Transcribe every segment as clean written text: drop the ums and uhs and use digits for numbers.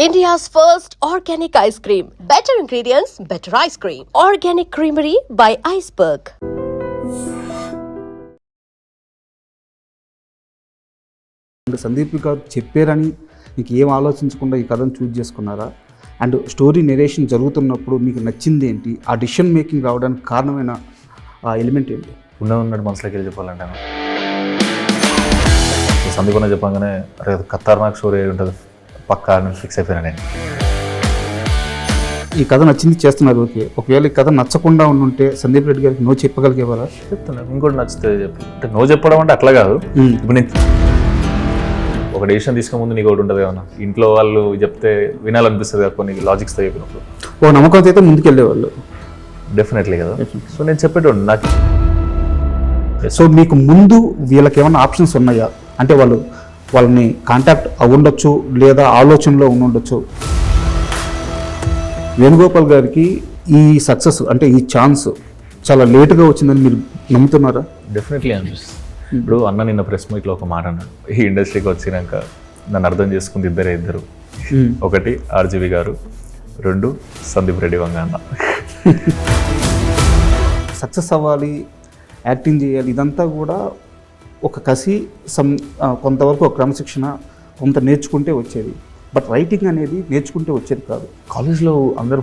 India's first organic ice cream. Better ingredients, better ice cream. Organic Creamery by Iceberg. Sandeep గారు చెప్పారని మీకు ఏం ఆలోచించకుండా ఈ కథను చూజ్ చేసుకున్నారా? అండ్ స్టోరీ నెరేషన్ జరుగుతున్నప్పుడు మీకు నచ్చింది ఏంటి? ఆ డిసిషన్ మేకింగ్ రావడానికి కారణమైన ఆ ఎలిమెంట్ ఏంటి? ఉన్నట్టు మనసులోకి వెళ్ళి చెప్పాలంటే సందీప్ అన్న చెప్పగానే అరే ఖతర్నాక్ స్టోరీ ఉంటుంది పక్కా అని ఫిక్స్ అయిపోయినా నేను. ఈ కథ నచ్చింది చేస్తున్నారు, ఓకే. ఒకవేళ ఈ కథ నచ్చకుండా ఉండుంటే సందీప్ రెడ్డి గారికి నో చెప్పగలిగేవారా? చెప్తున్నా ఇంకోటి నచ్చితే చెప్పి అంటే నో చెప్పడం అంటే అట్లా కాదు. ఇప్పుడు నేను ఒక డెసిషన్ తీసుకునే ముందు నీకు ఒకటి ఉంటుంది ఏమన్నా ఇంట్లో వాళ్ళు చెప్తే వినాలనిపిస్తుంది కదా కొన్ని లాజిక్స్తో చెప్పినప్పుడు. ఓ నమ్మకంతో అయితే ముందుకెళ్ళేవాళ్ళు డెఫినెట్లీ కదా. సో నేను చెప్పేటోడు నాకు. సో మీకు ముందు వీళ్ళకి ఏమైనా ఆప్షన్స్ ఉన్నాయా? అంటే వాళ్ళని కాంటాక్ట్ అవ్వుండొచ్చు లేదా ఆలోచనలో ఉండొచ్చు. వేణుగోపాల్ గారికి ఈ సక్సెస్ అంటే ఈ ఛాన్స్ చాలా లేటుగా వచ్చిందని మీరు నమ్ముతున్నారా? డెఫినెట్లీ అనిపిస్తుంది. ఇప్పుడు అన్న నిన్న ప్రెస్ మీట్లో ఒక మాట అన్నాడు, ఈ ఇండస్ట్రీకి వచ్చినాక నన్ను అర్థం చేసుకుంది ఇద్దరు. ఒకటి ఆర్జీవి గారు, రెండు సందీప్ రెడ్డి వంగ అన్న. సక్సెస్ అవ్వాలి, యాక్టింగ్ చేయాలి, ఇదంతా కూడా ఒక కసి కొంతవరకు ఒక క్రమశిక్షణ కొంత నేర్చుకుంటే వచ్చేది. బట్ రైటింగ్ అనేది నేర్చుకుంటే వచ్చేది కాదు. కాలేజ్లో అందరు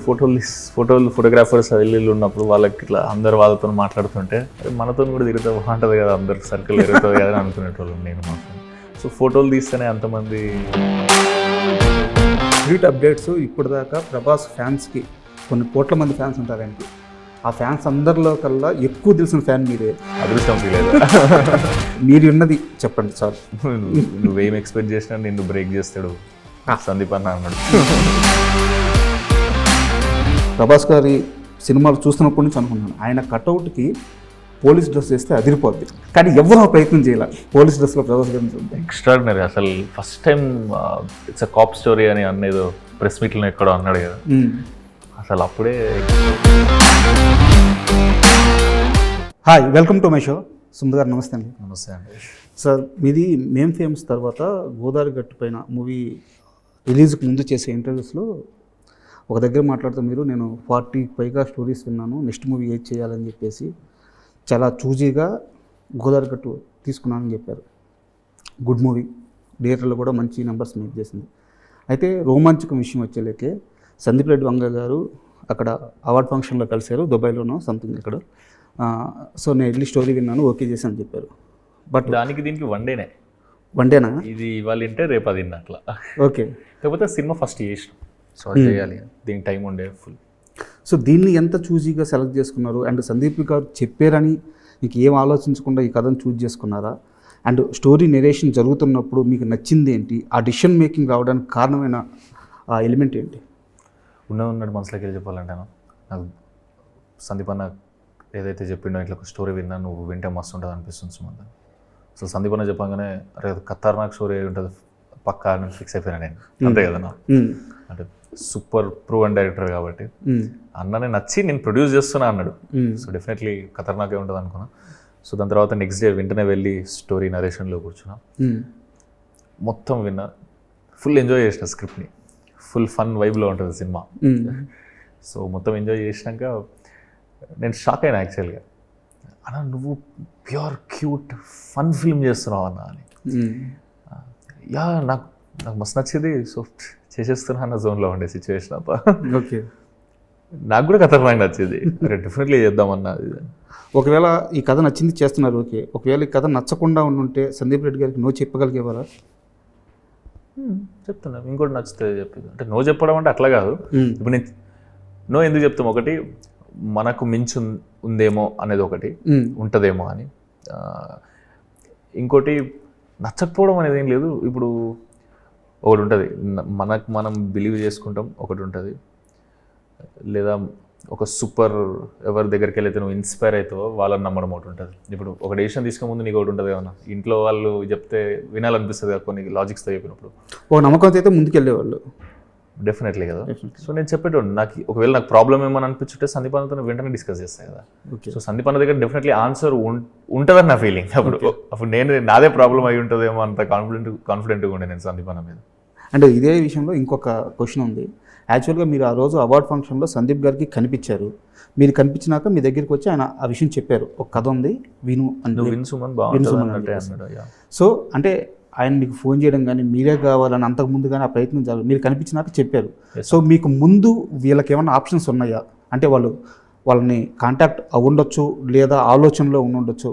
ఫోటోగ్రాఫర్స్ వెళ్ళి ఉన్నప్పుడు వాళ్ళకి ఇట్లా అందరు వాళ్ళతో మాట్లాడుతుంటే మనతో కూడా తిరుగుతా బాగుంటుంది కదా, అందరు సర్కిల్ తిరుగుతుంది కదా అని అనుకునేటోళ్ళు నేను మాత్రం. సో ఫోటోలు తీస్తేనే అంతమంది స్ట్రీట్ అప్డేట్స్ ఇప్పటిదాకా ప్రభాస్ ఫ్యాన్స్కి కొన్ని కోట్ల మంది ఫ్యాన్స్ ఉంటారు ఆయనకి. ఆ ఫ్యాన్స్ అందరిలో కల్లా ఎక్కువ తెలిసిన ఫ్యాన్ మీరే. అదృష్టం ఫీల్ మీరు ఉన్నది చెప్పండి సార్. నువ్వేం ఎక్స్పెక్ట్ చేసినా నిన్ను బ్రేక్ చేస్తాడు సందీప్ అన్న అన్నాడు. ప్రభాస్ గారి సినిమాలు చూస్తున్నప్పటి నుంచి అనుకున్నాను ఆయన కట్అవుట్కి పోలీస్ డ్రెస్ వేస్తే అదిరిపోద్ది, కానీ ఎవరూ ప్రయత్నం చేయాలి పోలీస్ డ్రెస్లో ప్రభాస్ గారిని చూద్దాం. ఎక్స్ట్రాడినరీ. అసలు first time it's a cap story అని అనేది ప్రెస్ మీట్లో ఎక్కడో అన్నాడు కదా, అసలు అప్పుడే. Hi, welcome to my show. Sundar గారు నమస్తే అండి. నమస్తే అండి సార్. మీది మేం ఫేమస్ తర్వాత గోదావరి గట్టు పైన మూవీ రిలీజ్కి ముందు చేసే ఇంటర్వ్యూస్లో ఒక దగ్గర మాట్లాడుతూ మీరు నేను 40 పైగా స్టోరీస్ విన్నాను, నెక్స్ట్ మూవీ ఏది చేయాలని చెప్పేసి చాలా చూజీగా గోదావరి గట్టు తీసుకున్నానని చెప్పారు. గుడ్ మూవీ, థియేటర్లో కూడా మంచి నెంబర్స్ మేక్ చేసింది. అయితే రోమాంచకం విషయం వచ్చేలేకే సందీప్ రెడ్డి వంగ గారు అక్కడ అవార్డ్ ఫంక్షన్లో కలిశారు, దుబాయ్లోనో సంథింగ్ ఇక్కడ. సో నేను వెళ్ళి స్టోరీ విన్నాను, ఓకే చేశాను చెప్పారు. బట్ దానికి దీనికి వన్డేనా ఇది ఇవాళ అంటే రేపు అది అట్లా. ఓకే. లేకపోతే సినిమా ఫస్ట్ చేసిన సో చేయాలి, దీనికి టైం ఉండే ఫుల్. సో దీన్ని ఎంత చూజీగా సెలెక్ట్ చేసుకున్నారు? అండ్ సందీప్ గారు చెప్పారని మీకు ఏం ఆలోచించకుండా ఈ కథను చూజ్ చేసుకున్నారా? అండ్ స్టోరీ నెరేషన్ జరుగుతున్నప్పుడు మీకు నచ్చింది ఏంటి? ఆ డిసిషన్ మేకింగ్ రావడానికి కారణమైన ఆ ఎలిమెంట్ ఏంటి? ఉన్నట్టు మనసులోకి వెళ్ళి చెప్పాలంటే నాకు సందీప్ అన్న ఏదైతే చెప్పిండో ఇట్లా ఒక స్టోరీ విన్నా నువ్వు వింటే మస్తు ఉంటుంది అనిపిస్తుంది సుమంత. అసలు సందీప్ అన్న చెప్పగానే అరే ఖతర్నాక్ స్టోరీ ఉంటుంది పక్కా అని ఫిక్స్ అయిపోయినా నేను. అంతే కదా నా అంటే సూపర్ ప్రూవెన్ డైరెక్టర్ కాబట్టి అన్ననే నచ్చి నేను ప్రొడ్యూస్ చేస్తున్నా అన్నాడు. సో డెఫినెట్లీ ఖతర్నాకే ఉంటుంది అనుకున్నా. సో దాని తర్వాత నెక్స్ట్ డే వెంటనే వెళ్ళి స్టోరీ నరేషన్లో కూర్చున్నా, మొత్తం విన్నా, ఫుల్ ఎంజాయ్ చేసిన స్క్రిప్ట్ని. ఫుల్ ఫన్ వైబ్లో ఉంటుంది సినిమా. సో మొత్తం ఎంజాయ్ చేసినాక నేను షాక్ అయినా యాక్చువల్గా, అన్న నువ్వు ప్యూర్ క్యూట్ ఫన్ ఫిల్మ్ చేస్తున్నావు అన్న అని. యా నాకు మస్తు నచ్చింది. సో చేసేస్తున్నా అన్న జోన్లో ఉండే సిచ్యువేషన్ అప్ప. ఓకే. నాకు కూడా ఖతర్నాక్ నచ్చింది, అరే డెఫినెట్లీ చేద్దామన్నా. ఒకవేళ ఈ కథ నచ్చింది చేస్తున్నారు, ఓకే. ఒకవేళ ఈ కథ నచ్చకుండా ఉండుంటే సందీప్ రెడ్డి గారికి నో చెప్పగలిగేవారా? చెప్తున్నా ఇంకోటి నచ్చితే చెప్పి అంటే నో చెప్పడం అంటే అట్లా కాదు. ఇప్పుడు నేను నో ఎందుకు చెప్తాం, ఒకటి మనకు మించి ఉందేమో అనేది ఒకటి ఉంటుందేమో అని, ఇంకోటి నచ్చకపోవడం అనేది ఏం లేదు. ఇప్పుడు ఒకటి ఉంటుంది మనం బిలీవ్ చేసుకుంటాం, ఒకటి ఉంటుంది లేదా ఒక సూపర్ ఎవరి దగ్గరికి వెళ్ళితే నువ్వు ఇన్స్పైర్ అవుతావో వాళ్ళని నమ్మడం ఒకటి ఉంటుంది. ఇప్పుడు ఒక డెసిషన్ తీసుకునే ముందు నీకు ఒకటి ఉంటుంది ఏమన్నా ఇంట్లో వాళ్ళు చెప్తే వినాలనిపిస్తుంది కదా కొన్ని లాజిక్స్తో చెప్పినప్పుడు. ఒక నమ్మకంతో అయితే ముందుకెళ్ళేవాళ్ళు. డెఫినెట్లీ కదా. సో నేను చెప్పేటోడు ఒకవేళ నాకు ప్రాబ్లం ఏమని అనిపించుంటే సందీప్ అన్నతో వెంటనే డిస్కస్ చేస్తాను కదా. సో సందీప్ అన్న దగ్గర డెఫినెట్లీ ఆన్సర్ ఉంటుందని నా ఫీలింగ్. అప్పుడు నేను నాదే ప్రాబ్లం అయి ఉంటుందేమో అంత కాన్ఫిడెంట్గా ఉండే నేను సందీప్ అన్న మీద. అండ్ ఇదే విషయంలో ఇంకొక క్వశ్చన్ ఉంది. యాక్చువల్గా మీరు ఆ రోజు అవార్డ్ ఫంక్షన్లో సందీప్ గారికి కనిపించారు. మీరు కనిపించినాక మీ దగ్గరికి వచ్చి ఆయన ఆ విషయం చెప్పారు, ఒక కథ ఉంది విను అని. నువ్వు విను సుమన్ బాగుంటుంది అంటే అన్నాడు. సో అంటే ఆయన మీకు ఫోన్ చేయడం కానీ మీరే కావాలని అంతకుముందు కానీ ఆ ప్రయత్నం జరగదు, మీరు కనిపించినాక చెప్పారు. సో మీకు ముందు వీళ్ళకి ఏమైనా ఆప్షన్స్ ఉన్నాయా, అంటే వాళ్ళని కాంటాక్ట్ అవ్వండొచ్చు లేదా ఆలోచనలో ఉండొచ్చు?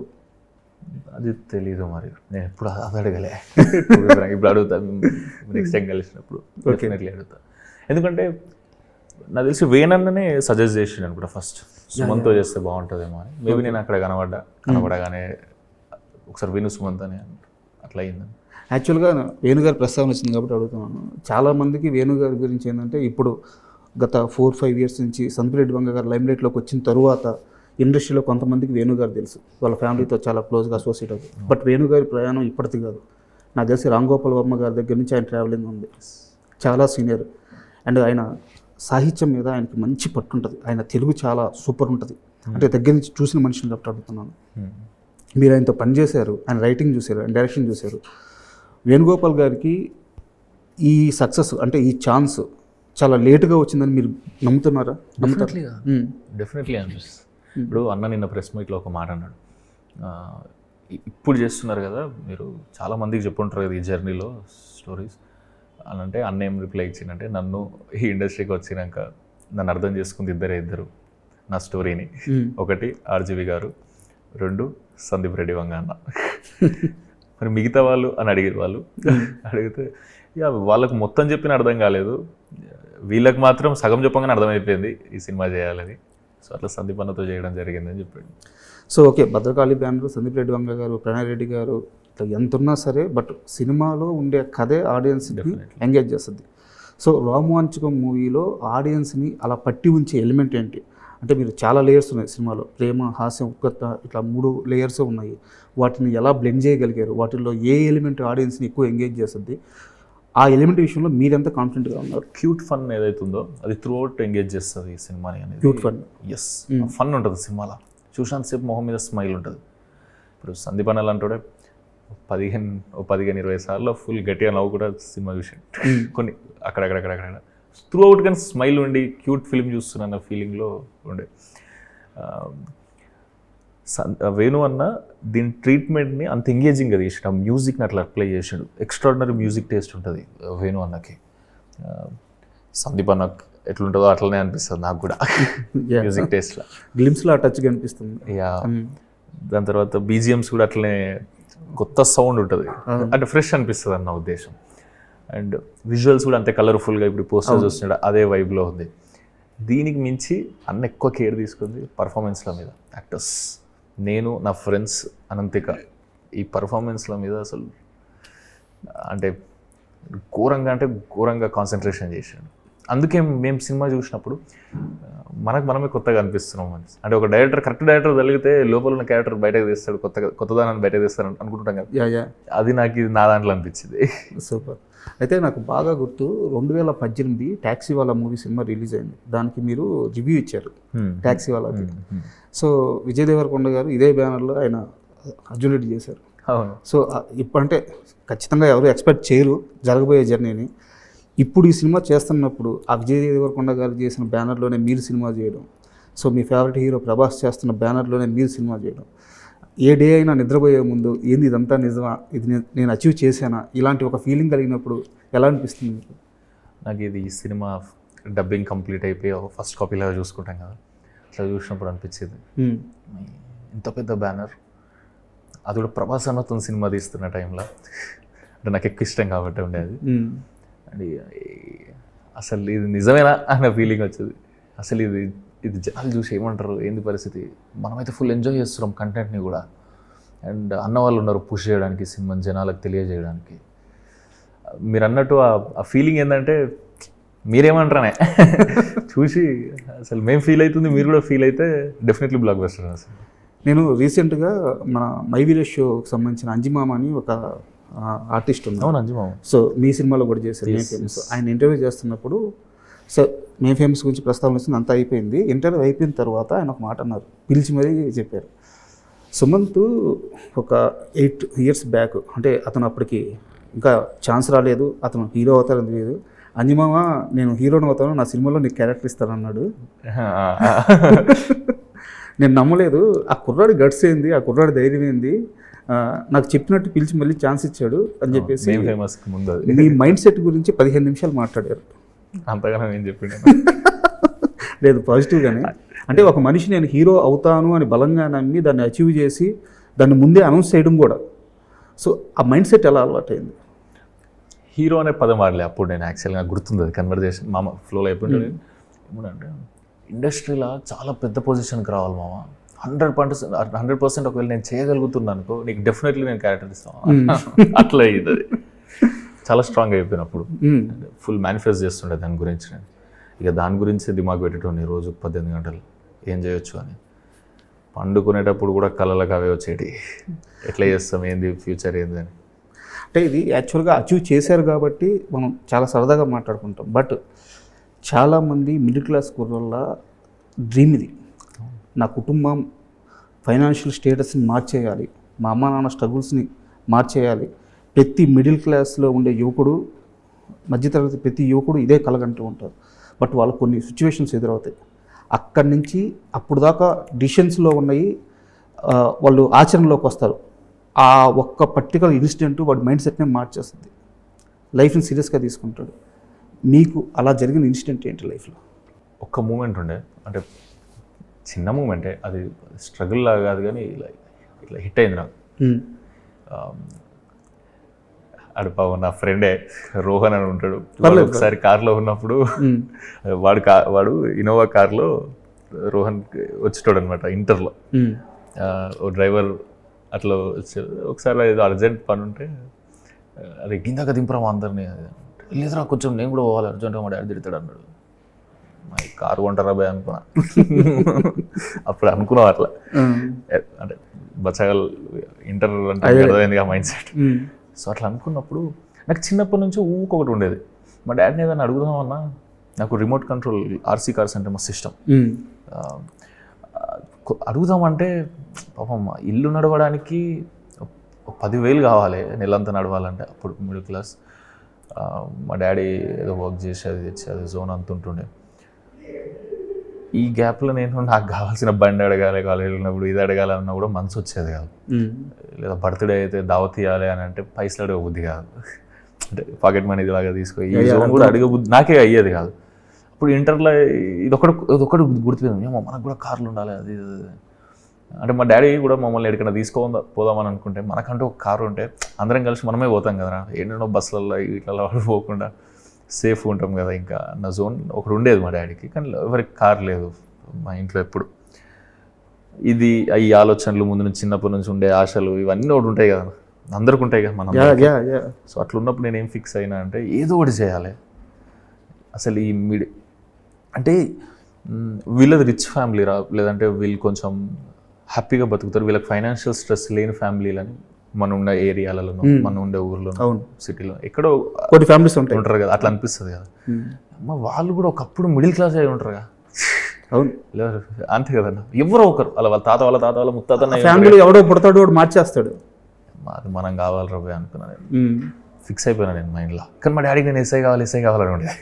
అది తెలీదు మరి, నేను ఎప్పుడు అది అడగలే. ఇప్పుడు అడుగుతా, నెక్స్ట్ టైం కలిసినప్పుడు డెఫినెట్లీ అడుగుతా. ఎందుకంటే నాకు తెలిసి వేణన్ననే సజెస్ట్ చేసిండు అనుకుంటా ఫస్ట్, సుమంత్తో చేస్తే బాగుంటుందేమో అని. మేబీ నేను అక్కడ కనబడగానే ఒకసారి విను సుమంత్ అని అట్లా అయిందని. యాక్చువల్గా వేణుగారి ప్రస్తావన వచ్చింది కాబట్టి అడుగుతున్నాను. చాలామందికి వేణుగారి గురించి ఏంటంటే ఇప్పుడు గత 4-5 ఇయర్స్ నుంచి సందీప్ రెడ్డి వంగ గారు లైమ్లైట్లోకి వచ్చిన తరువాత ఇండస్ట్రీలో కొంతమందికి వేణుగారు తెలుసు, వాళ్ళ ఫ్యామిలీతో చాలా క్లోజ్గా అసోసియేట్ అవుతుంది. బట్ వేణుగారి ప్రయాణం ఇప్పటిది కాదు. నాకు తెలిసి రామ్ గోపాల్ వర్మ గారి దగ్గర నుంచి ఆయన ట్రావెలింగ్ ఉంది, చాలా సీనియర్. అండ్ ఆయన సాహిత్యం మీద ఆయనకి మంచి పట్టు ఉంటుంది, ఆయన తెలుగు చాలా సూపర్ ఉంటుంది. అంటే దగ్గర నుంచి చూసిన మనిషిని కాబట్టి అడుగుతున్నాను. మీరు ఆయనతో పనిచేశారు, ఆయన రైటింగ్ చూశారు, ఆయన డైరెక్షన్ చూశారు. వేణుగోపాల్ గారికి ఈ సక్సెస్ అంటే ఈ ఛాన్స్ చాలా లేటుగా వచ్చిందని మీరు నమ్ముతున్నారా? డెఫినెట్లీ అనిపిస్తుంది. ఇప్పుడు అన్న నిన్న ప్రెస్ మీట్లో ఒక మాట అన్నాడు, ఇప్పుడు చేస్తున్నారు కదా మీరు, చాలా మందికి చెప్పుంటారు కదా ఈ జర్నీలో స్టోరీస్ అని. అంటే అన్న ఏం రిప్లై ఇచ్చిందంటే, నన్ను ఈ ఇండస్ట్రీకి వచ్చినాక నన్ను అర్థం చేసుకుంది ఇద్దరు నా స్టోరీని. ఒకటి ఆర్జీవి గారు, 2 సందీప్ రెడ్డి వంగ అన్న. మరి మిగతా వాళ్ళు అని అడిగారు. వాళ్ళు అడిగితే వాళ్ళకు మొత్తం చెప్పిన అర్థం కాలేదు, వీళ్ళకి మాత్రం సగం చెప్పగానే అర్థమైపోయింది ఈ సినిమా చేయాలని. సో అట్లా సందీప్ అన్నతో చేయడం జరిగిందని చెప్పాడు. So okay, Bhadrakali banner, Sandeep Reddy Vanga గారు, ప్రణయ్ రెడ్డి గారు, ఇట్లా ఎంత ఉన్నా సరే బట్ సినిమాలో ఉండే కథే ఆడియన్స్ని ఎంగేజ్ చేస్తుంది. సో రోమాంచకం మూవీలో ఆడియన్స్ని అలా పట్టి ఉంచే ఎలిమెంట్ ఏంటి? అంటే మీరు చాలా లేయర్స్ ఉన్నాయి సినిమాలో, ప్రేమ, హాస్యం, ఉత్కర్త, ఇట్లా 3 లేయర్స్ ఉన్నాయి. వాటిని ఎలా బ్లెండ్ చేయగలిగారు? వాటిల్లో ఏ ఎలిమెంట్ ఆడియన్స్ని ఎక్కువ ఎంగేజ్ చేస్తుంది? ఆ ఎలిమెంట్ విషయంలో మీరెంత కాన్ఫిడెంట్గా ఉన్నారు? క్యూట్ ఫన్ ఏదైతుందో అది త్రూ అవుట్ ఎంగేజ్ చేస్తుంది ఈ సినిమాని అనేది. క్యూట్ ఫన్, ఎస్, ఫన్ ఉంటుంది సినిమాలో. చూసినంతసేపు మొహం మీద స్మైల్ ఉంటుంది. ఇప్పుడు సందీప్ అన్నలు అంటాడే 15-20 సార్లు ఫుల్ గట్టిగా నవ్వు కూడా సినిమా చూసాడు. కొన్ని అక్కడక్కడ త్రూ అవుట్ కానీ స్మైల్ ఉండి క్యూట్ ఫిల్మ్ చూస్తున్న ఫీలింగ్లో ఉండే. వేణు అన్న దీని ట్రీట్మెంట్ని అంత ఎంగేజింగ్గా చేసాడు, ఆ మ్యూజిక్ని అట్లా అప్లై చేసాడు. ఎక్స్ట్రాడినరీ మ్యూజిక్ టేస్ట్ ఉంటుంది వేణు అన్నకి. సందీప్ అన్న ఎట్లుంటుందో అట్లనే అనిపిస్తుంది నాకు కూడా మ్యూజిక్ టేస్ట్లో. గ్లిమ్స్లో టచ్గా అనిపిస్తుంది. యా, దాని తర్వాత బీజిఎమ్స్ కూడా అట్లనే కొత్త సౌండ్ ఉంటుంది, అంటే ఫ్రెష్ అనిపిస్తుంది అన్న ఉద్దేశం. అండ్ విజువల్స్ కూడా అంతే కలర్ఫుల్గా ఇప్పుడు పోస్టర్స్ వస్తున్నాడు అదే వైబ్లో ఉంది. దీనికి మించి అన్న ఎక్కువ కేర్ తీసుకుంది పర్ఫార్మెన్స్ల మీద. యాక్టర్స్, నేను, నా ఫ్రెండ్స్, అనంతిక, ఈ పర్ఫార్మెన్స్ల మీద అసలు అంటే ఘోరంగా కాన్సన్ట్రేషన్ చేశాడు. అందుకే మేము సినిమా చూసినప్పుడు మనమే కొత్తగా అనిపిస్తున్నాం. అంటే ఒక కరెక్ట్ డైరెక్టర్ తగిలితే లోపల ఉన్న క్యారెక్టర్ బయటకు తీస్తాడు, కొత్తదానాన్ని బయటకు తీస్తాడు అనుకుంటాం కదా. అది నాకు నా దాంట్లో అనిపించింది. సూపర్. అయితే నాకు బాగా గుర్తు 2018 ట్యాక్సీ వాళ్ళ మూవీ సినిమా రిలీజ్ అయింది. దానికి మీరు రివ్యూ ఇచ్చారు ట్యాక్సీ వాళ్ళకి. సో విజయ్ దేవరకొండ గారు ఇదే బ్యానర్లో ఆయన అర్జున్ రెడ్డి చేశారు. అవును. సో ఇప్పుడంటే ఖచ్చితంగా ఎవరు ఎక్స్పెక్ట్ చేయరు జరగబోయే జర్నీని. ఇప్పుడు ఈ సినిమా చేస్తున్నప్పుడు ఆ విజయ్ దేవరకొండ గారు చేసిన బ్యానర్లోనే మీరు సినిమా చేయడం, సో మీ ఫేవరెట్ హీరో ప్రభాస్ చేస్తున్న బ్యానర్లోనే మీరు సినిమా చేయడం, ఏ డే అయినా నిద్రపోయే ముందు ఏంది ఇదంతా నిజమా, ఇది నేను అచీవ్ చేశానా, ఇలాంటి ఒక ఫీలింగ్ కలిగినప్పుడు ఎలా అనిపిస్తుంది మీకు? నాకు ఇది ఈ సినిమా డబ్బింగ్ కంప్లీట్ అయిపోయి ఫస్ట్ కాపీలాగా చూసుకుంటాం కదా, అట్లా చూసినప్పుడు అనిపించేది ఇంత పెద్ద బ్యానర్, అది కూడా ప్రభాస్ అన్నతో సినిమా తీస్తున్న టైంలో, అంటే నాకు ఎక్కువ ఇష్టం కాబట్టి ఉండేది. అండ్ అసలు ఇది నిజమేనా అన్న ఫీలింగ్ వచ్చేది. అసలు ఇది జనాలు చూసి ఏమంటారు, ఏంది పరిస్థితి, మనమైతే ఫుల్ ఎంజాయ్ చేస్తున్నాం కంటెంట్ని కూడా. అండ్ అన్న వాళ్ళు ఉన్నారు పుష్ చేయడానికి, సినిమాని జనాలకు తెలియజేయడానికి. మీరు అన్నట్టు ఆ ఫీలింగ్ ఏంటంటే మీరేమంటారనే చూసి అసలు మేము ఫీల్ అవుతుంది, మీరు కూడా ఫీల్ అయితే డెఫినెట్లీ బ్లాక్ బస్టర్. అసలు నేను రీసెంట్గా మన మై విలేజ్ షోకి సంబంధించిన అంజిమామ అని ఒక ఆర్టిస్ట్ ఉంది. అవును, అంజిమామ. సో మీ సినిమాలో కూడా చేశారు మే ఫేమస్. ఆయన ఇంటర్వ్యూ చేస్తున్నప్పుడు సో మే ఫేమస్ గురించి ప్రస్తావన వచ్చింది, అంతా అయిపోయింది. ఇంటర్వ్యూ అయిపోయిన తర్వాత ఆయన ఒక మాట అన్నారు, పిలిచి మరీ చెప్పారు. సుమంత్ ఒక 8 years బ్యాక్, అంటే అతను అప్పటికి ఇంకా ఛాన్స్ రాలేదు, అతను హీరో అవుతారని తెలియదు. అంజిమామ నేను హీరోని అవుతాను, నా సినిమాలో నీకు క్యారెక్టర్ ఇస్తాను అన్నాడు. నేను నమ్మలేదు. ఆ కుర్రాడి గట్స్ ఏంది, ఆ కుర్రాడి ధైర్యం ఏంది, నాకు చెప్పినట్టు పిలిచి మళ్ళీ ఛాన్స్ ఇచ్చాడు అని చెప్పేసి మీ మైండ్ సెట్ గురించి 15 నిమిషాలు మాట్లాడారు. అంతగానో ఏం చెప్పిండు లేదు పాజిటివ్గానే. అంటే ఒక మనిషి నేను హీరో అవుతాను అని బలంగా నమ్మి దాన్ని అచీవ్ చేసి దాన్ని ముందే అనౌన్స్ చేయడం కూడా. సో ఆ మైండ్ సెట్ ఎలా అలవాటైంది? హీరో అనే పదం వాడలే అప్పుడు నేను. యాక్చువల్గా గుర్తుంది అది కన్వర్జేషన్ మామ ఫ్లోలో అయిపోయింది. ఏమంటే ఇండస్ట్రీలో చాలా పెద్ద పొజిషన్కి రావాలి మామ, 100% ఒకవేళ నేను చేయగలుగుతున్నాను అనుకో నీకు డెఫినెట్లీ నేను క్యారెక్టర్ ఇస్తాను. అట్లా అయ్యింది అది. చాలా స్ట్రాంగ్ అయిపోయినప్పుడు ఫుల్ మేనిఫెస్ట్ చేస్తుండే దాని గురించి. నేను ఇక దాని గురించి దిమాగ్ పెట్టేటోని రోజు 18 గంటలు ఏం చేయొచ్చు అని. పండుకునేటప్పుడు కూడా కళలకు అవే వచ్చేటి, ఎట్లా చేస్తాం, ఏంది ఫ్యూచర్ ఏంది అని. అంటే ఇది యాక్చువల్గా అచీవ్ చేశారు కాబట్టి మనం చాలా సరదాగా మాట్లాడుకుంటాం. బట్ చాలామంది మిడిల్ క్లాస్ కుర్రోళ్ళ డ్రీమ్ ఇది. నా కుటుంబం ఫైనాన్షియల్ స్టేటస్ని మార్చేయాలి, మా అమ్మ నాన్న స్ట్రగుల్స్ని మార్చేయాలి. ప్రతి మిడిల్ క్లాస్లో ఉండే యువకుడు, మధ్యతరగతి ప్రతి యువకుడు ఇదే కలగంటూ ఉంటారు. బట్ వాళ్ళకు కొన్ని సిచ్యువేషన్స్ ఎదురవుతాయి. అక్కడి నుంచి అప్పుడు దాకా డిసిషన్స్లో ఉన్నాయి, వాళ్ళు ఆచరణలోకి వస్తారు. ఆ ఒక్క పర్టికులర్ ఇన్సిడెంట్ వాడి మైండ్ సెట్నే మార్చేస్తుంది, లైఫ్ని సీరియస్గా తీసుకుంటాడు. మీకు అలా జరిగిన ఇన్సిడెంట్ ఏంటి లైఫ్లో? ఒక్క మూమెంట్ ఉండే, అంటే చిన్న మూమెంటే, అది స్ట్రగుల్ లాగా కాదు కానీ ఇట్లా హిట్ అయింది నాకు. అడుపావు నా ఫ్రెండే రోహన్ అని ఉంటాడు. ఒకసారి కార్లో ఉన్నప్పుడు వాడు ఇన్నోవా కార్లో రోహన్ వచ్చేటాడు అనమాట ఇంటర్లో. ఓ డ్రైవర్ అట్లా వచ్చాడు. ఒకసారి ఏదో అర్జెంట్ పని ఉంటే అరే గిందాక దింపరామా అందరినీ, లేదురా కొంచెం నేను కూడా పోవాలి అర్జెంట్గా, మా డాడీ తిడతాడు అన్నాడు. మా కారు కొంటారా భయ అనుకున్నా. అప్పుడు అనుకున్నాం అట్లా, అంటే బచ్చగల్ ఇంటర్ అంటే అర్థమైంది ఆ మైండ్ సెట్. సో అట్లా అనుకున్నప్పుడు నాకు చిన్నప్పటి నుంచి ఊకొకటి ఉండేది, మా డాడీని ఏదైనా అడుగుదామన్నా, నాకు రిమోట్ కంట్రోల్ ఆర్సీ కార్స్ అంటే మస్తు ఇష్టం. అడుగుదామంటే పాపం ఇల్లు నడవడానికి 10,000 కావాలి నెలంతా నడవాలంటే. అప్పుడు మిడిల్ క్లాస్. మా డాడీ ఏదో వర్క్ చేసి అది తెచ్చి అది జోన్ అంత ఉంటుండే. ఈ గ్యాప్లో నేను నాకు కావాల్సిన బండి అడగాలి, కాలేజీ ఉన్నప్పుడు ఇది అడగాలన్నా కూడా మనసు వచ్చేది కాదు. లేదా బర్త్డే అయితే దావత్ ఇవ్వాలి అని అంటే పైసలు అడగ బుద్ధి కాదు, అంటే పాకెట్ మనీ లాగా తీసుకో ఈ జోన్ కూడా అడగ బుద్ధి నాకే అయ్యేది కాదు. ఇప్పుడు ఇంటర్లో ఇదొకటి గుర్తుపోయింది, మనకు కూడా కార్లు ఉండాలి అది అంటే. మా డాడీ కూడా మమ్మల్ని ఎక్కడికైనా పోదామని అనుకుంటే మనకంటూ ఒక కారు ఉంటే అందరం కలిసి మనమే పోతాం కదా, ఏంటో బస్సులలో ఇట్లా పోకుండా సేఫ్ ఉంటాం కదా. ఇంకా నా జోన్ ఒకటి ఉండేది మా డాడీకి, కానీ ఎవరికి కార్ లేదు మా ఇంట్లో ఎప్పుడు. ఇది ఈ ఆలోచనలు ముందు నుంచి చిన్నప్పటి నుంచి ఉండే ఆశలు ఇవన్నీ ఒకటి ఉంటాయి కదా, అందరికి ఉంటాయి కదా మనం. సో అట్లా ఉన్నప్పుడు నేను ఏం ఫిక్స్ అయినా అంటే ఏదో ఒకటి చేయాలి. అసలు ఈ అంటే వీళ్ళది రిచ్ ఫ్యామిలీ రా, లేదంటే వీళ్ళు కొంచెం హ్యాపీగా బతుకుతారు, వీళ్ళకి ఫైనాన్షియల్ స్ట్రెస్ లేని ఫ్యామిలీలని మనం ఉండే ఏరియాలలో, మనం ఉండే ఊర్లో, సిటీలో ఎక్కడో కొన్ని ఫ్యామిలీస్ ఉంటారు కదా, అట్లా అనిపిస్తుంది కదా. వాళ్ళు కూడా ఒకప్పుడు మిడిల్ క్లాస్ అయి ఉంటారు కదా. అవును, అంతే కదన్నా, ఎవరో ఒకరు వాళ్ళ తాత వాళ్ళ ముత్తాత ఫ్యామిలీ ఎవడో పుడతాడు వాడు మార్చేస్తాడు. అది మనం కావాలి రవ్వే అనుకున్నా నేను, ఫిక్స్ అయిపోయినా నేను మైండ్లో. కానీ మా డాడీకి నేను ఎస్ఐ కావాలని ఉండేది.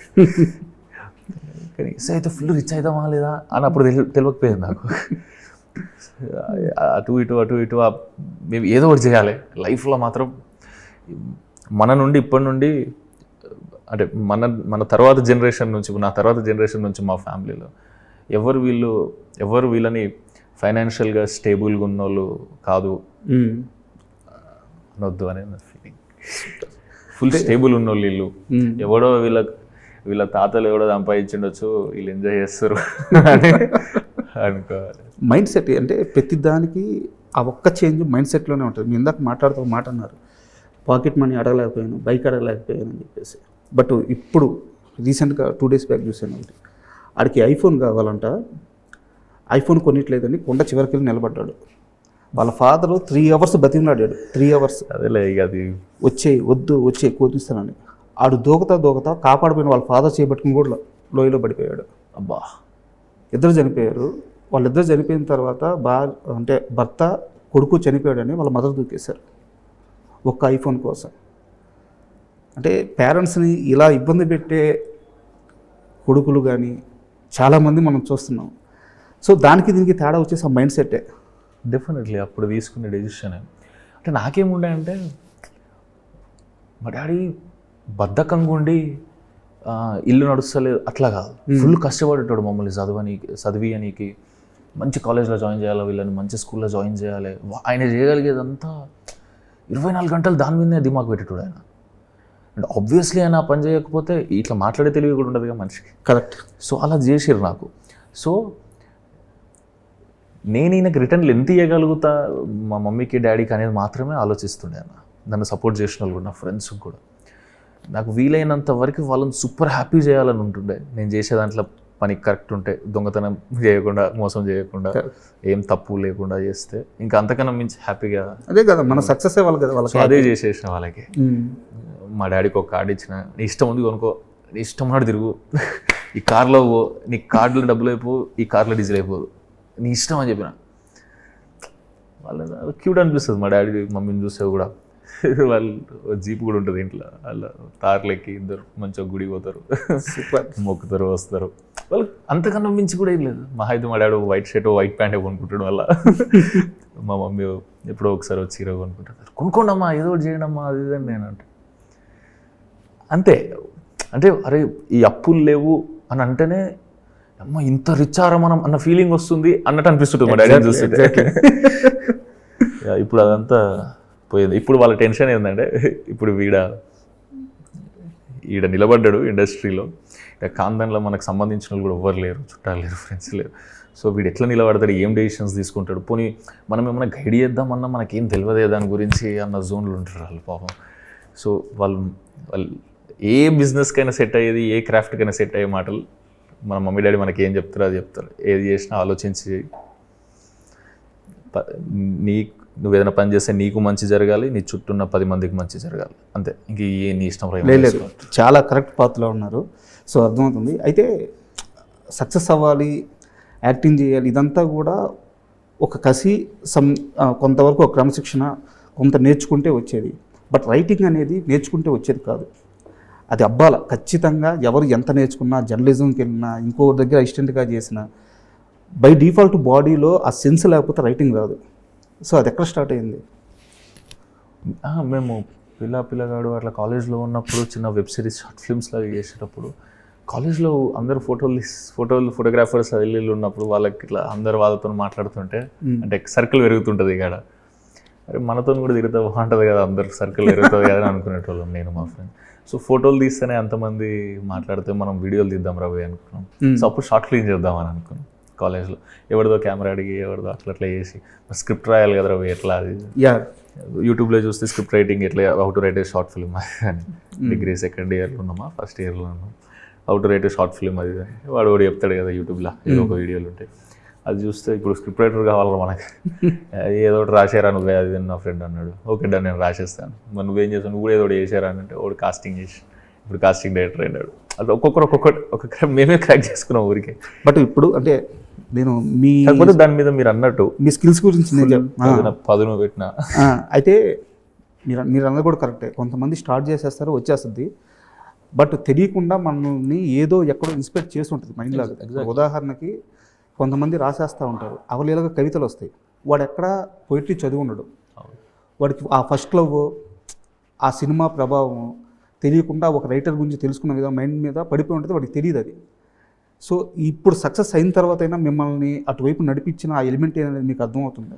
కానీ ఎస్ఐ అయితే ఫుల్ రిచ్ అవుతామా లేదా అని అప్పుడు తెలియకపోయింది నాకు. అటు ఇటు మేము ఏదో ఒకటి చేయాలి లైఫ్లో మాత్రం. మన నుండి ఇప్పటి నుండి అంటే మన తర్వాత జనరేషన్ నుంచి, నా తర్వాత జనరేషన్ నుంచి మా ఫ్యామిలీలో ఎవరు వీళ్ళని ఫైనాన్షియల్గా స్టేబుల్గా ఉన్నోళ్ళు కాదు అనొద్దు అనే నా ఫీలింగ్. ఫుల్ స్టేబుల్ ఉన్నోళ్ళు వీళ్ళు, ఎవడో వీళ్ళ తాతలు ఎవడో సంపాదించుండొచ్చు, వీళ్ళు ఎంజాయ్ చేస్తారు అని అనుకోవాలి. మైండ్ సెట్ అంటే ప్రతి దానికి ఆ ఒక్క చేంజ్ మైండ్ సెట్లోనే ఉంటుంది. మీ ఇందాక మాట్లాడుతూ మాట అన్నారు, పాకెట్ మనీ అడగలేకపోయాను, బైక్ అడగలేకపోయాను అని చెప్పేసి. బట్ ఇప్పుడు రీసెంట్గా 2 days బ్యాక్ చూసాను, ఆడికి ఐఫోన్ కావాలంట, ఐఫోన్ కొనిట్లేదని కొండ చివరికి వెళ్ళి నిలబడ్డాడు. వాళ్ళ ఫాదరు 3 hours బతికినాడాడు, 3 hours. అదేలే ఇక అది వచ్చే కోతిస్తానని ఆడు దూకతా కాపాడిపోయిన వాళ్ళ ఫాదర్ చేయబట్టుకుని కూడా లోయలో పడిపోయాడు. అబ్బా, ఇద్దరు చనిపోయారు. వాళ్ళిద్దరు చనిపోయిన తర్వాత అంటే భర్త కొడుకు చనిపోయాడని వాళ్ళ మదర్ దూకేశారు ఒక్క ఐఫోన్ కోసం. అంటే పేరెంట్స్ని ఇలా ఇబ్బంది పెట్టే కొడుకులు కానీ చాలామంది మనం చూస్తున్నాం. సో దానికి దీనికి తేడా వచ్చేసి ఆ మైండ్ సెట్టే. డెఫినెట్లీ అప్పుడు తీసుకునే డెసిషన్ అంటే నాకేముండే అంటే మా డాడీ బద్ధకంగా ఉండి ఇల్లు నడుస్తలేదు అట్లా కాదు, ఫుల్ కష్టపడేటాడు మమ్మల్ని చదివియనీకి, మంచి కాలేజ్లో జాయిన్ చేయాలి, వీళ్ళని మంచి స్కూల్లో జాయిన్ చేయాలి. ఆయన చేయగలిగేదంతా 24 గంటలు దాని మీదనే దిమాగ్ పెట్టేటాడు ఆయన. అండ్ ఆబ్వియస్లీ ఆయన పని చేయకపోతే ఇట్లా మాట్లాడే తెలివి కూడా ఉండదుగా మనిషికి. కరెక్ట్. సో అలా చేసిర్రు నాకు. సో నేను ఈయనకి రిటర్న్లు ఎంత ఇవ్వగలుగుతా మా మమ్మీకి డాడీకి అనేది మాత్రమే ఆలోచిస్తుండే అన్న. నన్ను సపోర్ట్ చేసిన వాళ్ళు కూడా, నా ఫ్రెండ్స్కి కూడా. నాకు వీలైనంత వరకు వాళ్ళని సూపర్ హ్యాపీ చేయాలని ఉంటుండే. నేను చేసే దాంట్లో పని కరెక్ట్ ఉంటే, దొంగతనం చేయకుండా, మోసం చేయకుండా, ఏం తప్పు లేకుండా చేస్తే ఇంకా అంతకన్నా మించి హ్యాపీగా. అదే కదా మన సక్సెస్ వాళ్ళు కదా వాళ్ళకి. అదే చేసేసిన వాళ్ళకి. మా డాడీకి ఒక కార్డు ఇచ్చిన, నీ ఇష్టం ఉంది కొనుక్కో, నీ ఇష్టం ఉన్నాడు తిరుగు, ఈ కార్లో పో, నీ కార్డులో డబ్బులు అయిపో, ఈ కార్లో డీజిల్ అయిపోదు, నీ ఇష్టం అని చెప్పిన. వాళ్ళ క్యూట్ అనిపిస్తుంది మా డాడీ మమ్మీని చూస్తే కూడా. వాళ్ళు జీప్ కూడా ఉంటుంది ఇంట్లో, వాళ్ళ తార్లెక్కి ఇద్దరు మంచిగా గుడి పోతారు, మొక్కుతారు, వస్తారు. వాళ్ళు అంతకన్నా మించి కూడా ఏం లేదు. మా అయితే మా daddy white shirt white pant కొనుక్కుంటాడు వల్ల. మా మమ్మీ ఎప్పుడో ఒకసారి వచ్చి హీరో కొనుక్కుంటారు, కొనుక్కోండమ్మా ఏదో ఒకటి చేయడమ్మా అది ఇదని నేను అంతే. అంటే అరే ఈ అప్పులు లేవు అని అంటేనే అమ్మ ఇంత రిచ్చారా మనం అన్న ఫీలింగ్ వస్తుంది అన్నట్టు అనిపిస్తుంటుంది మా డాడీ చూస్తుంటే. ఇప్పుడు అదంతా పోయింది. ఇప్పుడు వాళ్ళ టెన్షన్ ఏంటంటే ఇప్పుడు ఈడ నిలబడ్డాడు ఇండస్ట్రీలో, ఇక కాందన్లో మనకు సంబంధించిన వాళ్ళు కూడా ఎవ్వరు లేరు, చుట్టాలు లేరు, ఫ్రెండ్స్ లేరు. సో వీడు ఎట్లా నిలబడతాడు, ఏం డెసిషన్స్ తీసుకుంటాడు, పోనీ మనం ఏమైనా గైడ్ చేద్దామన్నా మనకేం తెలియదే దాని గురించి అన్న జోన్లు ఉంటారు వాళ్ళు పాపం. సో వాళ్ళు ఏ బిజినెస్కైనా సెట్ అయ్యేది, ఏ క్రాఫ్ట్కైనా సెట్ అయ్యే మాటలు మన మమ్మీ డాడీ మనకి ఏం చెప్తారో అది చెప్తారు. ఏది చేసినా ఆలోచించి, నువ్వు ఏదైనా పని చేస్తే నీకు మంచి జరగాలి, నీ చుట్టూ ఉన్న 10 మందికి మంచి జరగాలి, అంతే. ఇంక నీ ఇష్టం లేదు. చాలా కరెక్ట్ పాత్రలో ఉన్నారు. సో అర్థమవుతుంది. అయితే సక్సెస్ అవ్వాలి, యాక్టింగ్ చేయాలి, ఇదంతా కూడా ఒక కసి, కొంతవరకు ఒక క్రమశిక్షణ, కొంత నేర్చుకుంటే వచ్చేది. బట్ రైటింగ్ అనేది నేర్చుకుంటే వచ్చేది కాదు, అది అబ్బాల. ఖచ్చితంగా ఎవరు ఎంత నేర్చుకున్నా, జర్నలిజంకి వెళ్ళినా, ఇంకో దగ్గర అసిస్టెంట్గా చేసినా, బై డిఫాల్ట్ బాడీలో ఆ సెన్స్ లేకపోతే రైటింగ్ రాదు. సో అది ఎక్కడ స్టార్ట్ అయింది? మేము పిల్లగాడు అట్లా కాలేజ్లో ఉన్నప్పుడు చిన్న వెబ్ సిరీస్, షార్ట్ ఫిల్మ్స్ లాగా చేసేటప్పుడు కాలేజ్లో అందరు ఫోటోగ్రాఫర్స్ వెళ్ళి ఉన్నప్పుడు వాళ్ళకి ఇట్లా అందరు వాళ్ళతో మాట్లాడుతుంటే అంటే సర్కిల్ పెరుగుతుంటుంది ఇక్కడ. అరే మనతో కూడా తిరుగుతా బాగుంటుంది కదా, అందరు సర్కిల్ పెరుగుతుంది కదా అని అనుకునేటోళ్ళం నేను మా ఫ్రెండ్. సో ఫోటోలు తీస్తేనే అంతమంది మాట్లాడితే మనం వీడియోలు తీద్దాం రవి అనుకున్నాం. సో అప్పుడు షార్ట్ ఫిల్మ్ చేద్దామని అనుకున్నాం కాలేజ్లో. ఎవరిదో కెమెరా అడిగి ఎవరిదో అట్లా చేసి స్క్రిప్ట్ రాయాలి కదా రవి, ఎట్లా అది యూట్యూబ్లో చూస్తే స్క్రిప్ట్ రైటింగ్ ఎట్లా, how to right A short film అని. డిగ్రీ సెకండ్ ఇయర్లో ఉన్నామా, ఫస్ట్ ఇయర్లో ఉన్నాం, how to right A short film అది వాడు చెప్తాడు కదా యూట్యూబ్లో, ఏదో ఒక వీడియోలు ఉంటాయి. అది చూస్తే ఇప్పుడు స్క్రిప్ట్ రైటర్ కావాలి మనకి, ఏదో ఒకటి రాశారా నువ్వే అది నా ఫ్రెండ్ అన్నాడు. ఓకే డా నేను రాసేస్తాను, మరి నువ్వేం చేస్తావు, నువ్వు కూడా ఏదో ఒకటి చేశారా అని అంటే ఒకటి కాస్టింగ్ చేసి ఇప్పుడు కాస్టింగ్ డైరెక్టర్ అయినాడు. అది ఒక్కొక్కటి మేమే క్రాక్ చేసుకున్నాం ఊరికే. బట్ ఇప్పుడు అంటే నేను కాకపోతే దాని మీద మీరు అన్నట్టు మీ స్కిల్స్ గురించి పదును పెట్టిన అయితే మీరు అన్నది కూడా కరెక్టే. కొంతమంది స్టార్ట్ చేసేస్తారు, వచ్చేస్తుంది, బట్ తెలియకుండా మనల్ని ఏదో ఎక్కడో ఇన్స్పైర్ చేసి ఉంటుంది మైండ్ లాగా. ఉదాహరణకి కొంతమంది రాసేస్తూ ఉంటారు, అవలీలగా కవితలు వస్తాయి, వాడు ఎక్కడ పోయిటరీ చదివి ఉండడు, వాడికి ఆ ఫస్ట్ లవ్, ఆ సినిమా ప్రభావం తెలియకుండా ఒక రైటర్ గురించి తెలుసుకున్న విధంగా మైండ్ మీద పడిపోయి ఉంటుంది, వాడికి తెలియదు అది. సో ఇప్పుడు సక్సెస్ అయిన తర్వాత అయినా మిమ్మల్ని అటువైపు నడిపించిన ఆ ఎలిమెంట్ అనేది మీకు అర్థమవుతుంది?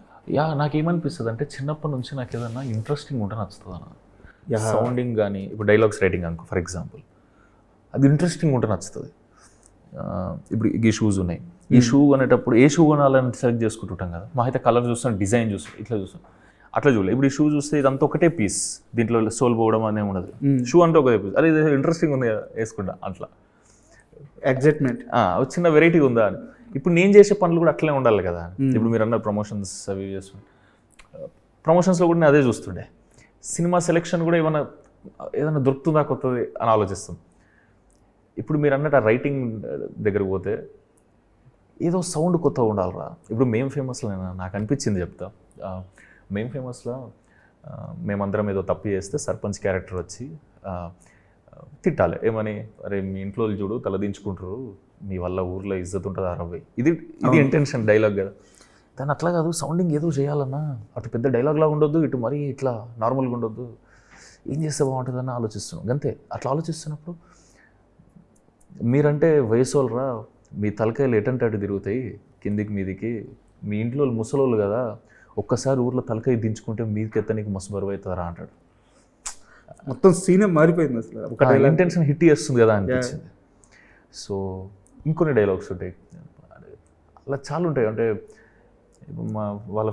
నాకేమనిపిస్తుంది అంటే చిన్నప్పటి నుంచి నాకు ఏదన్నా ఇంట్రెస్టింగ్ ఉంటే నచ్చుతుంది అన్న. సౌండింగ్ కానీ ఇప్పుడు డైలాగ్స్ రైటింగ్ అనుకో ఫర్ ఎగ్జాంపుల్, అది ఇంట్రెస్టింగ్ ఉంటే నచ్చుతుంది. ఇప్పుడు ఈ షూస్ ఉన్నాయి, ఈ షూ కొనేటప్పుడు ఏ షూ కొనాలని సెలెక్ట్ చేసుకుంటుంటాం కదా, మా అయితే కలర్ చూస్తాం, డిజైన్ చూస్తాం, ఇట్లా చూస్తాం, అట్లా చూడలేదు. ఇప్పుడు ఈ షూ చూస్తే ఇదంతా ఒకటే పీస్, దీంట్లో సోల్ పోవడం అనేది ఉండదు, షూ అంటే ఒకటే పీస్, అదే ఇంట్రెస్టింగ్ ఉంది వేసుకుంటా అట్లా ఎగ్జైట్మెంట్, చిన్న వెరైటీ ఉందా అని. ఇప్పుడు నేను చేసే పనులు కూడా అట్లనే ఉండాలి కదా. ఇప్పుడు మీరు అన్నారు ప్రమోషన్స్ అవి చేస్తుండే, ప్రమోషన్స్లో కూడా నేను అదే చూస్తుండే. సినిమా సెలెక్షన్ కూడా ఏదైనా దొరుకుతుందా కొత్తది అని ఆలోచిస్తాం. ఇప్పుడు మీరు అన్నట్టు ఆ రైటింగ్ దగ్గరకు పోతే ఏదో సౌండ్ కొత్తగా ఉండాలిరా. ఇప్పుడు మేం ఫేమస్లో నాకు అనిపించింది చెప్తా. మేం ఫేమస్లో మేమందరం ఏదో తప్పు చేస్తే సర్పంచ్ క్యారెక్టర్ వచ్చి తిట్టాలి ఏమని, అరే మీ ఇంట్లో వాళ్ళు చూడు తలదించుకుంటారు, మీ వల్ల ఊర్లో ఇజ్జత్ ఉంటుంది అరవై, ఇది ఇంటెన్షన్ డైలాగ్ కదా. దాన్ని అట్లా కాదు, సౌండింగ్ ఏదో చేయాలన్నా, అటు పెద్ద డైలాగ్ లాగా ఉండొద్దు, ఇటు మరీ ఇట్లా నార్మల్గా ఉండొద్దు, ఏం చేస్తే బాగుంటుందని ఆలోచిస్తున్నాం అంతే. అట్లా ఆలోచిస్తున్నప్పుడు మీరంటే వయసు వాళ్ళరా, మీ తలకాయలు ఎటంటే అటు తిరుగుతాయి కిందికి మీదికి, మీ ఇంట్లో ముసలోళ్ళు కదా, ఒక్కసారి ఊర్లో తలకాయ దించుకుంటే మీదకి ఎత్తనికి మస్తు బరువు అవుతారా అంటాడు. మొత్తం సీనే మారిపోయింది అసలు. ఒక ఇంటెన్షన్ హిట్ చేస్తుంది కదా అనిపించింది. సో ఇంకొన్ని డైలాగ్స్ ఉంటాయి అలా చాలా ఉంటాయి. అంటే వాళ్ళ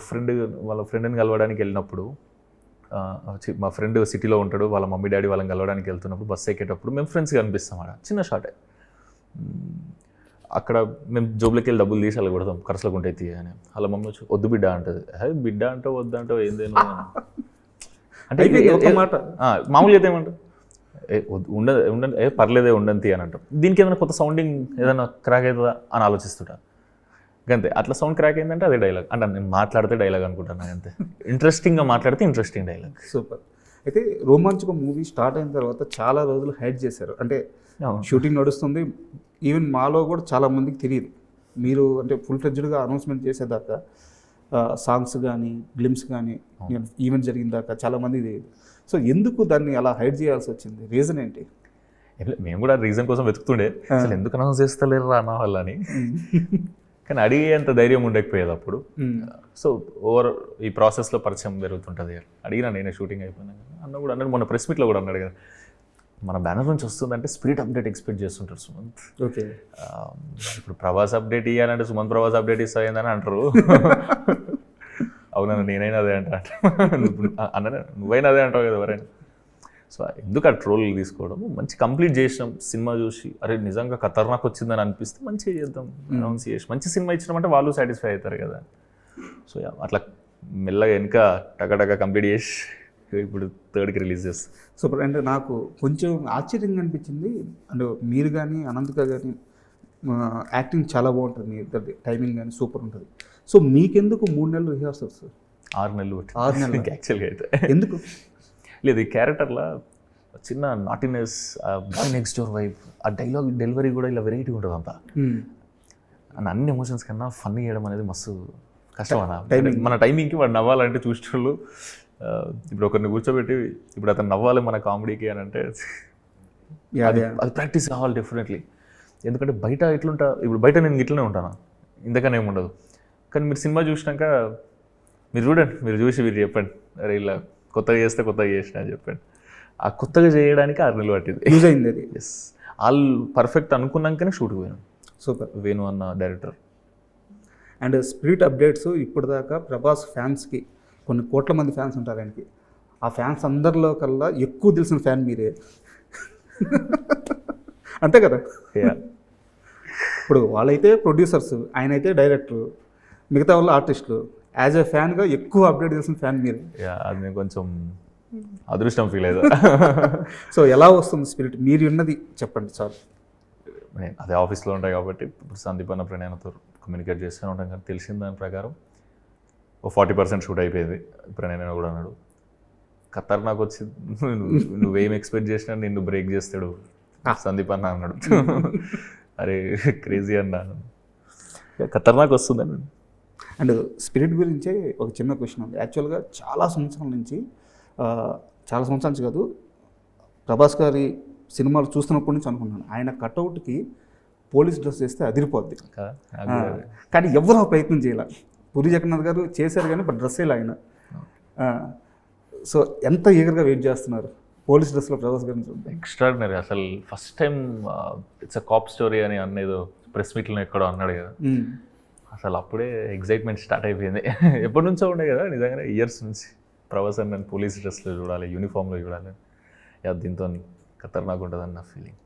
ఫ్రెండ్ని కలవడానికి వెళ్ళినప్పుడు, మా ఫ్రెండ్ సిటీలో ఉంటాడు, వాళ్ళ మమ్మీ డాడీ వాళ్ళని కలవడానికి వెళ్తున్నప్పుడు బస్సు ఎక్కేటప్పుడు మేము ఫ్రెండ్స్గా అనిపిస్తాం. ఆడ చిన్న షాటే, అక్కడ మేము జోబులకి వెళ్ళి డబ్బులు తీసి అలా కొడతాం, ఖర్చులకు ఉంటాయి తీయ అని. వాళ్ళ మమ్మీ వచ్చి వద్దు బిడ్డ అంటది. బిడ్డ అంటావు వద్దంటావు ఏందేమో అంటే మాట మామూలుగా అయితే ఏమంటారు, ఉండండి పర్లేదే ఉండంతి అని అంటాం. దీనికి ఏదైనా కొత్త సౌండింగ్ ఏదైనా క్రాక్ అవుతుందా అని ఆలోచిస్తుంటా అంతే. అట్లా సౌండ్ క్రాక్ అయిందంటే అదే డైలాగ్ అంటే నేను మాట్లాడితే డైలాగ్ అనుకుంటాను అంతే. ఇంట్రెస్టింగ్గా మాట్లాడితే ఇంట్రెస్టింగ్ డైలాగ్. సూపర్. అయితే రోమాంచకం మూవీ స్టార్ట్ అయిన తర్వాత చాలా రోజులు హైడ్ చేశారు. అంటే షూటింగ్ నడుస్తుంది, ఈవెన్ మాలో కూడా చాలా మందికి తెలియదు. మీరు అంటే ఫుల్ ఫ్లెడ్జ్డ్గా అనౌన్స్మెంట్ చేసేదాకా సాంగ్స్ కానీ గ్లిమ్స్ కానీ ఈవెంట్ జరిగిన దాకా చాలామంది తెలియదు. సో ఎందుకు దాన్ని అలా హైడ్ చేయాల్సి వచ్చింది? రీజన్ ఏంటి? మేము కూడా రీజన్ కోసం వెతుకుతుండే, అసలు ఎందుకు అనౌన్స్ చేస్తలేరు రా అన్న వాళ్ళని. కానీ అడిగేంత ధైర్యం ఉండకపోయేది అప్పుడు. సో ఈ ప్రాసెస్లో పరిచయం పెరుగుతుంటుంది. అడిగినా నేనే షూటింగ్ అయిపోయినా అన్న కూడా అన్నాడు, మొన్న ప్రెస్ మీట్లో కూడా అన్నాడు కదా, మన బ్యానర్ నుంచి వస్తుందంటే స్పిరిట్ అప్డేట్ ఎక్స్పెక్ట్ చేస్తుంటారు సుమంత్. ఓకే, ఇప్పుడు ప్రభాస్ అప్డేట్ ఇవ్వాలంటే సుమంత్ ప్రభాస్ అప్డేట్ ఇస్తాయిందని అంటారు. అవునా, నేనైనా అదే అంటా అన్న, నువ్వైనా అదే అంటావు కదా ఎవరైనా. సో ఎందుకు ఆ ట్రోల్ తీసుకోవడం, మంచి కంప్లీట్ చేసినాం సినిమా చూసి, అరే నిజంగా ఖతర్నాక్ వచ్చిందని అనిపిస్తే మంచిగా చేద్దాం, అనౌన్స్ చేసి మంచి సినిమా ఇచ్చినామంటే వాళ్ళు సాటిస్ఫై అవుతారు కదా. సో అట్లా మెల్లగా వెనుక టక కంప్లీట్ చేసి ఇప్పుడు 3rd రిలీజ్ చేస్తాం. సూపర్. అంటే నాకు కొంచెం ఆశ్చర్యంగా అనిపించింది, అంటే మీరు కానీ అనంతిక కానీ యాక్టింగ్ చాలా బాగుంటుంది, మీ ఇద్దరిది టైమింగ్ కానీ సూపర్ ఉంటుంది. సో మీకెందుకు 3 నెలలు రిహార్సల్స్? 6 నెలలు 6 నెలలు యాక్చువల్గా అయితే. ఎందుకు? లేదు, ఈ క్యారెక్టర్లో చిన్న naughtiness, boy next door wife, ఆ డైలాగ్ డెలివరీ కూడా ఇలా వెరైటీగా ఉంటుంది అంతా. అండ్ అన్ని ఎమోషన్స్ కన్నా ఫన్ చేయడం అనేది మస్తు కష్టం అన్న. మన టైమింగ్కి వాడు నవ్వాలంటే చూసేటోళ్ళు, ఇప్పుడు ఒకరిని కూర్చోబెట్టి ఇప్పుడు అతను నవ్వాలి మన కామెడీకి అని అంటే అది ప్రాక్టీస్ కావాలి డెఫినెట్లీ. ఎందుకంటే బయట ఎట్లుంటా, ఇప్పుడు బయట నేను ఇట్లనే ఉంటాను, ఇంతకనే ఏమి ఉండదు. కానీ మీరు సినిమా చూసినాక మీరు చూడండి, మీరు చూసి మీరు చెప్పండి, అరే ఇలా కొత్తగా చేస్తే కొత్తగా చేసిన అని చెప్పండి. ఆ కొత్తగా చేయడానికి 6 నెలలు పట్టింది. యూజ్ అయింది అది. ఎస్, వాళ్ళు పర్ఫెక్ట్ అనుకున్నాకనే షూట్కి పోయాను. సూపర్. వేణు అన్న డైరెక్టర్. అండ్ స్పిరిట్ అప్డేట్స్ ఇప్పటిదాకా ప్రభాస్ ఫ్యాన్స్కి కొన్ని కోట్ల మంది ఫ్యాన్స్ ఉంటారు ఆయనకి. ఆ ఫ్యాన్స్ అందరిలో కల్లా ఎక్కువ తెలిసిన ఫ్యాన్ మీరే, అంతే కదా? ఇప్పుడు వాళ్ళైతే ప్రొడ్యూసర్స్, ఆయన అయితే డైరెక్టర్, మిగతా వాళ్ళు ఆర్టిస్టులు. యాజ్ ఎ ఫ్యాన్గా ఎక్కువ అప్డేట్ చేసిన ఫ్యాన్ మీరే. అది నేను కొంచెం అదృష్టం ఫీల్ అయ్యా. సో ఎలా వస్తుంది స్పిరిట్? మీరు ఉన్నది చెప్పండి సార్. నేను అదే ఆఫీస్లో ఉంటాయి కాబట్టి ఇప్పుడు సందీప్ అన్న ప్రణయనతో కమ్యూనికేట్ చేస్తూనే ఉంటాం. కానీ తెలిసిన దాని ప్రకారం 40% షూట్ అయిపోయింది. ప్రణయన కూడా అన్నాడు, ఖతర్నాక్ వచ్చి నువ్వేం ఎక్స్పెక్ట్ చేసినా నిన్ను బ్రేక్ చేస్తాడు సందీప్ అన్న అన్నాడు. అరే క్రేజీ అన్నాను, ఖతర్నాక్ వస్తుందని. అండ్ స్పిరిట్ గురించే ఒక చిన్న క్వశ్చన్ ఉంది. యాక్చువల్గా చాలా సంవత్సరాల నుంచి కాదు, ప్రభాస్ గారి సినిమాలు చూస్తున్నప్పటి నుంచి అనుకున్నాను, ఆయన కట్అవుట్కి పోలీస్ డ్రెస్ వేస్తే అదిరిపోద్ది. కానీ ఎవరు ఆ ప్రయత్నం చేయాలి. పూరి జగన్నాథ్ గారు చేశారు కానీ బట్ డ్రెస్ వేయాలి ఆయన. సో ఎంత ఈగర్గా వెయిట్ చేస్తున్నారు పోలీస్ డ్రెస్లో ప్రభాస్ గారిని చూడండి. ఎక్స్ట్రాడినరీ. అసలు first time it's a cap story అని అన్నేదో ప్రెస్ మీట్లో ఎక్కడో అన్నాడు కదా, అసలు అప్పుడే ఎగ్జైట్మెంట్ స్టార్ట్ అయిపోయింది. ఎప్పటి నుంచో ఉండే కదా నిజంగానే, ఇయర్స్ నుంచి ప్రభాస్ అని నేను పోలీస్ డ్రెస్లో చూడాలి, యూనిఫామ్లో చూడాలి, దీంతో ఖతర్నాక్ ఉంటుందని నా ఫీలింగ్.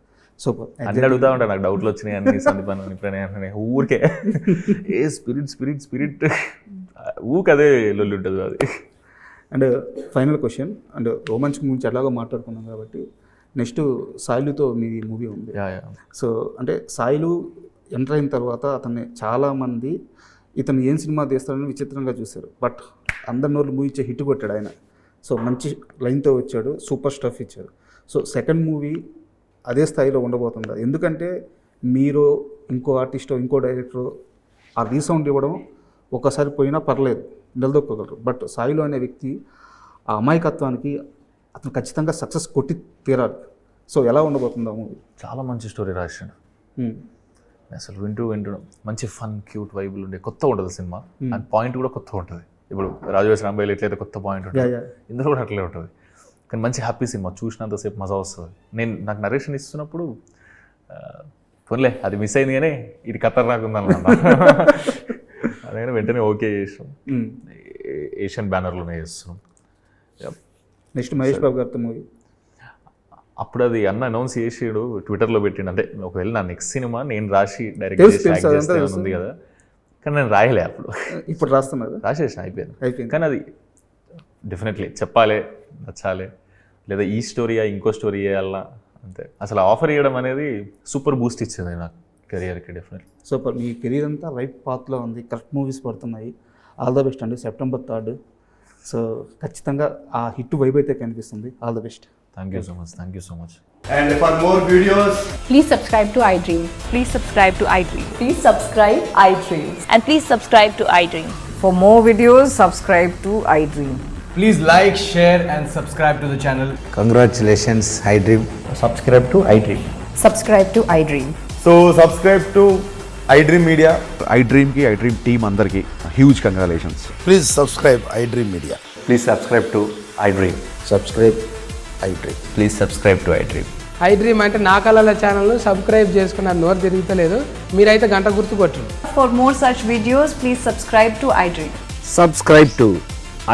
సూపర్. అన్నీ అడుగుతూ ఉంటాను, నాకు డౌట్లు వచ్చినాయి అన్ని సందీప్ అని ప్రణయాన్ని ఊరికే ఏ స్పిరిట్ స్పిరిట్ స్పిరిట్ ఊకదే లొల్లి ఉంటుంది అది. అండ్ ఫైనల్ క్వశ్చన్, అండ్ రోమాంచ్ గురించి ఎలాగో మాట్లాడుకున్నాం కాబట్టి నెక్స్ట్ సాయిలుతో మీ మూవీ ఉంది. సో అంటే సాయిలు ఎంటర్ అయిన తర్వాత అతన్ని చాలామంది ఇతను ఏం సినిమా తీస్తాడని విచిత్రంగా చూశారు. బట్ అందరి నోళ్ళు మూవీ ఇచ్చే హిట్ కొట్టాడు ఆయన. సో మంచి లైన్తో వచ్చాడు, సూపర్ స్టఫ్ ఇచ్చారు. సో సెకండ్ మూవీ అదే స్థాయిలో ఉండబోతుందా? ఎందుకంటే మీరు ఇంకో ఆర్టిస్టో ఇంకో డైరెక్టరో ఆ రీసౌండ్ ఇవ్వడం ఒక్కసారి పోయినా పర్లేదు, నిలదొక్కగలరు. బట్ సాయిలో అనే వ్యక్తి ఆ అమాయకత్వానికి అతను ఖచ్చితంగా సక్సెస్ కొట్టి తీరాలి. సో ఎలా ఉండబోతుందా మూవీ? చాలా మంచి స్టోరీ రాశాడు. అసలు వింటూ మంచి ఫన్ క్యూట్ వైబులు ఉండే కొత్త ఉంటుంది సినిమా. అండ్ పాయింట్ కూడా కొత్త ఉంటుంది. ఇప్పుడు రాజవేశ రాంబాయిలు ఎట్లయితే కొత్త పాయింట్ ఉంటుంది, ఇందులో కూడా అట్లే ఉంటుంది. కానీ మంచి హ్యాపీ సినిమా, చూసినంతసేపు మజా వస్తుంది. నాకు నరేషన్ ఇస్తున్నప్పుడు పోన్లే అది మిస్ అయింది కానీ ఇది ఖతర్నాక్ ఉందన్నమాట. అదే వెంటనే ఓకే చేసాం. ఏషియన్ బ్యానర్లోనే చేస్తున్నాం. నెక్స్ట్ మహేష్ బాబు గారితో మూవీ. అప్పుడు అది అన్న అనౌన్స్ చేసాడు, ట్విట్టర్లో పెట్టిండు. అంటే ఒకవేళ నా నెక్స్ట్ సినిమా నేను రాసి డైరెక్ట్ ఉంది కదా, కానీ నేను రాయలే అప్పుడు. ఇప్పుడు రాస్తున్నారు? రాసేసిన, అయిపోయింది. కానీ అది డెఫినెట్లీ చెప్పాలి, నచ్చాలి, లేదా ఈ స్టోరీయా ఇంకో స్టోరీ వేయాలా అంతే. అసలు ఆఫర్ ఇవ్వడం అనేది సూపర్ బూస్ట్ ఇచ్చింది నాకు కెరియర్కి. Definitely super. మీ కెరీర్ అంతా రైట్ పాత్లో ఉంది, కరెక్ట్ మూవీస్ పడుతున్నాయి. ఆల్ ద బెస్ట్ అండి. September 3rd. సో ఖచ్చితంగా ఆ హిట్ వైబ్ అయితే కనిపిస్తుంది. All the best. Thank you so much. And for more videos, Please subscribe to iDream. Please subscribe to iDream. Please subscribe iDream. And please subscribe to iDream. For more videos, subscribe to iDream. please like, share and subscribe to the channel. Congratulations, iDream. Subscribe to iDream. Subscribe to iDream. So subscribe to iDream Media. iDream ki iDream team andarki huge congratulations. Please subscribe iDream Media. Please subscribe to iDream. Subscribe iDream. Please subscribe to iDream. iDream అంటే నా కళల channel subscribe చేసుకున్నారు, నోరు తిరుగుతలేదు. మీరైతే గంట గుర్తు కొట్టండి. For more such videos, please subscribe to iDream. Subscribe to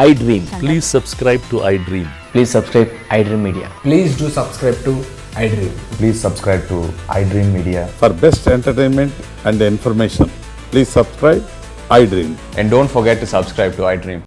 iDream. Please subscribe to iDream. Please subscribe iDream Media. Please do subscribe to iDream. Please subscribe to iDream Media. For best entertainment and information, please subscribe iDream. And don't forget to subscribe to iDream.